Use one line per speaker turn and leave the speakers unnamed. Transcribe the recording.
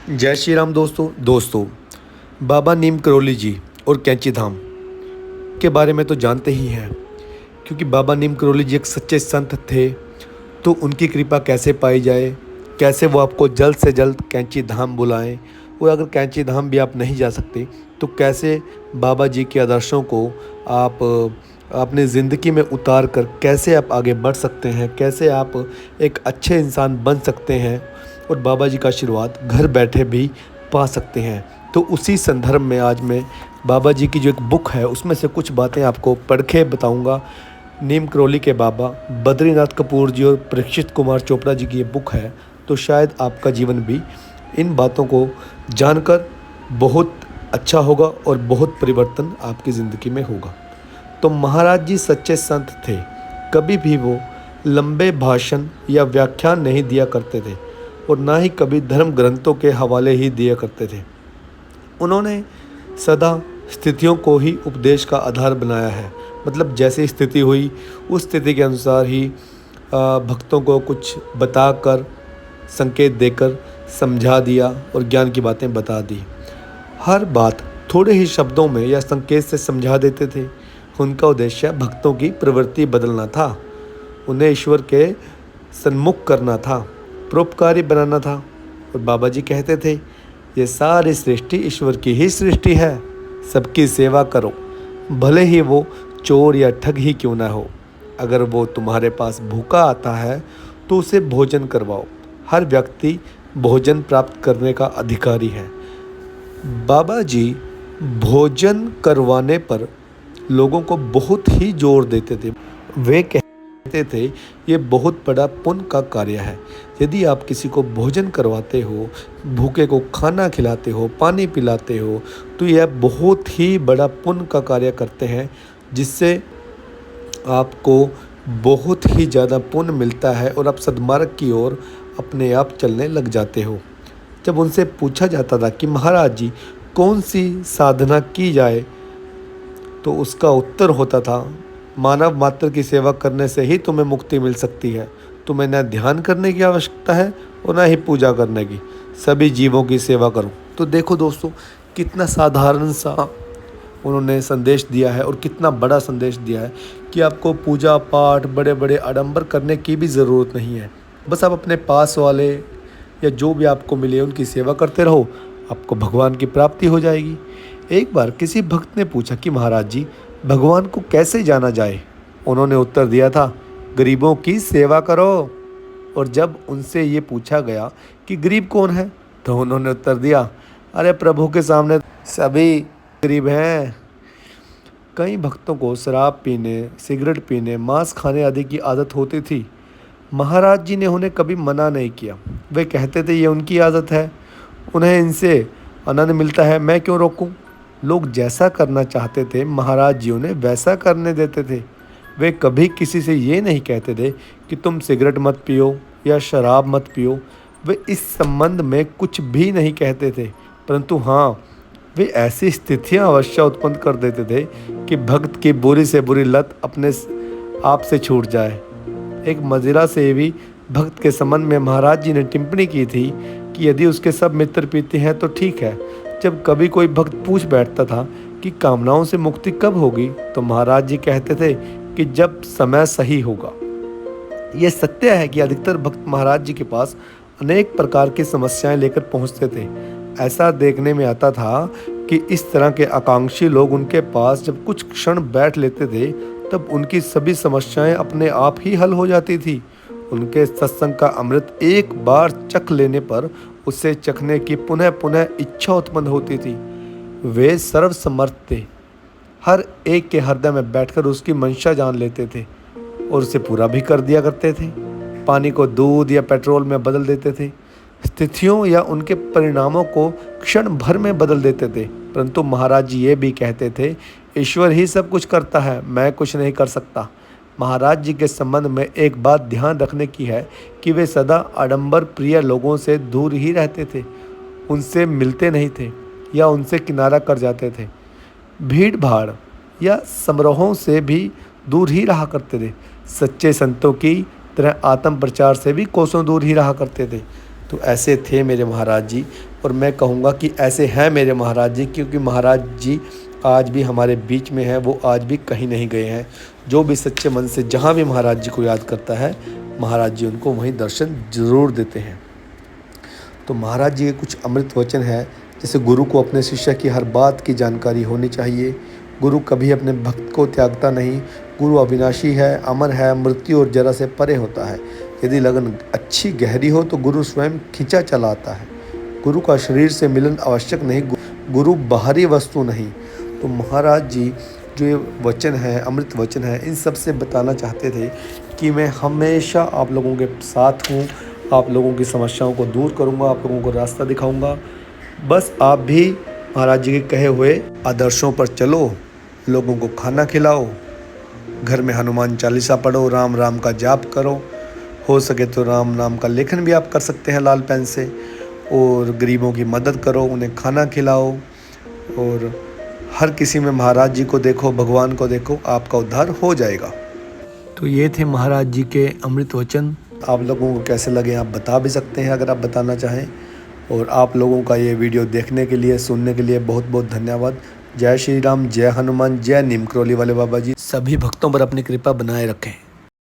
जय श्री राम दोस्तों बाबा नीम करोली जी और कैंची धाम के बारे में तो जानते ही हैं, क्योंकि बाबा नीम करोली जी एक सच्चे संत थे। तो उनकी कृपा कैसे पाई जाए, कैसे वो आपको जल्द से जल्द कैंची धाम बुलाएं, और अगर कैंची धाम भी आप नहीं जा सकते तो कैसे बाबा जी के आदर्शों को आप अपनी ज़िंदगी में उतार कर कैसे आप आगे बढ़ सकते हैं, कैसे आप एक अच्छे इंसान बन सकते हैं और बाबा जी का आशीर्वाद घर बैठे भी पा सकते हैं। तो उसी संदर्भ में आज मैं बाबा जी की जो एक बुक है उसमें से कुछ बातें आपको पढ़ के बताऊँगा। नीम करोली के बाबा बद्रीनाथ कपूर जी और परीक्षित कुमार चोपड़ा जी की ये बुक है। तो शायद आपका जीवन भी इन बातों को जानकर बहुत अच्छा होगा और बहुत परिवर्तन आपकी ज़िंदगी में होगा। तो महाराज जी सच्चे संत थे। कभी भी वो लंबे भाषण या व्याख्यान नहीं दिया करते थे और ना ही कभी धर्म ग्रंथों के हवाले ही दिया करते थे। उन्होंने सदा स्थितियों को ही उपदेश का आधार बनाया है। मतलब जैसी स्थिति हुई उस स्थिति के अनुसार ही भक्तों को कुछ बताकर, संकेत देकर समझा दिया और ज्ञान की बातें बता दी। हर बात थोड़े ही शब्दों में या संकेत से समझा देते थे। उनका उद्देश्य भक्तों की प्रवृत्ति बदलना था, उन्हें ईश्वर के सन्मुख करना था, परोपकारी बनाना था। और बाबा जी कहते थे, ये सारी सृष्टि ईश्वर की ही सृष्टि है, सबकी सेवा करो, भले ही वो चोर या ठग ही क्यों ना हो। अगर वो तुम्हारे पास भूखा आता है तो उसे भोजन करवाओ। हर व्यक्ति भोजन प्राप्त करने का अधिकारी है। बाबा जी भोजन करवाने पर लोगों को बहुत ही जोर देते थे। वे कहते थे, ये बहुत बड़ा पुण्य का कार्य है। यदि आप किसी को भोजन करवाते हो, भूखे को खाना खिलाते हो, पानी पिलाते हो, तो यह बहुत ही बड़ा पुण्य का कार्य करते हैं, जिससे आपको बहुत ही ज़्यादा पुण्य मिलता है और आप सद्मार्ग की ओर अपने आप चलने लग जाते हो। जब उनसे पूछा जाता था कि महाराज जी कौन सी साधना की जाए, तो उसका उत्तर होता था, मानव मात्र की सेवा करने से ही तुम्हें मुक्ति मिल सकती है। तुम्हें न ध्यान करने की आवश्यकता है और न ही पूजा करने की, सभी जीवों की सेवा करो। तो देखो दोस्तों, कितना साधारण सा उन्होंने संदेश दिया है और कितना बड़ा संदेश दिया है कि आपको पूजा पाठ, बड़े बड़े आडंबर करने की भी ज़रूरत नहीं है। बस आप अपने पास वाले या जो भी आपको मिले उनकी सेवा करते रहो, आपको भगवान की प्राप्ति हो जाएगी। एक बार किसी भक्त ने पूछा कि महाराज जी भगवान को कैसे जाना जाए। उन्होंने उत्तर दिया था, गरीबों की सेवा करो। और जब उनसे ये पूछा गया कि गरीब कौन है, तो उन्होंने उत्तर दिया, अरे प्रभु के सामने सभी गरीब हैं। कई भक्तों को शराब पीने, सिगरेट पीने, मांस खाने आदि की आदत होती थी। महाराज जी ने उन्हें कभी मना नहीं किया। वे कहते थे, ये उनकी आदत है, उन्हें इनसे आनंद मिलता है, मैं क्यों रोकूं। लोग जैसा करना चाहते थे महाराज जी उन्हें वैसा करने देते थे। वे कभी किसी से ये नहीं कहते थे कि तुम सिगरेट मत पियो या शराब मत पियो। वे इस संबंध में कुछ भी नहीं कहते थे, परंतु हाँ, वे ऐसी स्थितियाँ अवश्य उत्पन्न कर देते थे कि भक्त की बुरी से बुरी लत अपने आप से छूट जाए। एक मदिरा सेवी भक्त के संबंध में महाराज जी ने टिप्पणी की थी कि यदि उसके सब मित्र पीते हैं तो ठीक है। जब कभी कोई भक्त पूछ बैठता था कि कामनाओं से मुक्ति कब होगी, तो महाराज जी कहते थे कि जब समय सही होगा। यह सत्य है कि अधिकतर भक्त महाराज जी के पास अनेक प्रकार की समस्याएं लेकर पहुंचते थे। ऐसा देखने में आता था कि इस तरह के आकांक्षी लोग उनके पास जब कुछ क्षण बैठ लेते थे, तब उनकी सभी समस्याएं अपने आप ही हल हो जाती थी। उनके सत्संग का अमृत एक बार चख लेने पर उसे चखने की पुनः पुनः इच्छा उत्पन्न होती थी। वे सर्वसमर्थ थे, हर एक के हृदय में बैठकर उसकी मंशा जान लेते थे और उसे पूरा भी कर दिया करते थे। पानी को दूध या पेट्रोल में बदल देते थे, स्थितियों या उनके परिणामों को क्षण भर में बदल देते थे। परंतु महाराज जी ये भी कहते थे, ईश्वर ही सब कुछ करता है, मैं कुछ नहीं कर सकता। महाराज जी के संबंध में एक बात ध्यान रखने की है कि वे सदा आडंबर प्रिय लोगों से दूर ही रहते थे, उनसे मिलते नहीं थे या उनसे किनारा कर जाते थे। भीड़ भाड़ या समारोहों से भी दूर ही रहा करते थे। सच्चे संतों की तरह आत्म प्रचार से भी कोसों दूर ही रहा करते थे। तो ऐसे थे मेरे महाराज जी, और मैं कहूँगा कि ऐसे हैं मेरे महाराज जी, क्योंकि महाराज जी आज भी हमारे बीच में हैं, वो आज भी कहीं नहीं गए हैं। जो भी सच्चे मन से जहाँ भी महाराज जी को याद करता है, महाराज जी उनको वहीं दर्शन ज़रूर देते हैं। तो महाराज जी के कुछ अमृत वचन है, जैसे गुरु को अपने शिष्य की हर बात की जानकारी होनी चाहिए। गुरु कभी अपने भक्त को त्यागता नहीं। गुरु अविनाशी है, अमर है, मृत्यु और जरा से परे होता है। यदि लगन अच्छी गहरी हो तो गुरु स्वयं खींचा चला आता है। गुरु का शरीर से मिलन आवश्यक नहीं, गुरु बाहरी वस्तु नहीं। तो महाराज जी जो ये वचन है, अमृत वचन है, इन सब से बताना चाहते थे कि मैं हमेशा आप लोगों के साथ हूँ, आप लोगों की समस्याओं को दूर करूँगा, आप लोगों को रास्ता दिखाऊँगा। बस आप भी महाराज जी के कहे हुए आदर्शों पर चलो, लोगों को खाना खिलाओ, घर में हनुमान चालीसा पढ़ो, राम राम का जाप करो, हो सके तो राम नाम का लेखन भी आप कर सकते हैं लाल पेन से, और गरीबों की मदद करो, उन्हें खाना खिलाओ, और हर किसी में महाराज जी को देखो, भगवान को देखो, आपका उद्धार हो जाएगा। तो ये थे महाराज जी के अमृत वचन। आप लोगों को कैसे लगे आप बता भी सकते हैं अगर आप बताना चाहें। और आप लोगों का ये वीडियो देखने के लिए, सुनने के लिए बहुत बहुत धन्यवाद। जय श्री राम, जय हनुमान, जय नीम करौली वाले बाबा जी। सभी भक्तों पर अपनी कृपा बनाए रखें।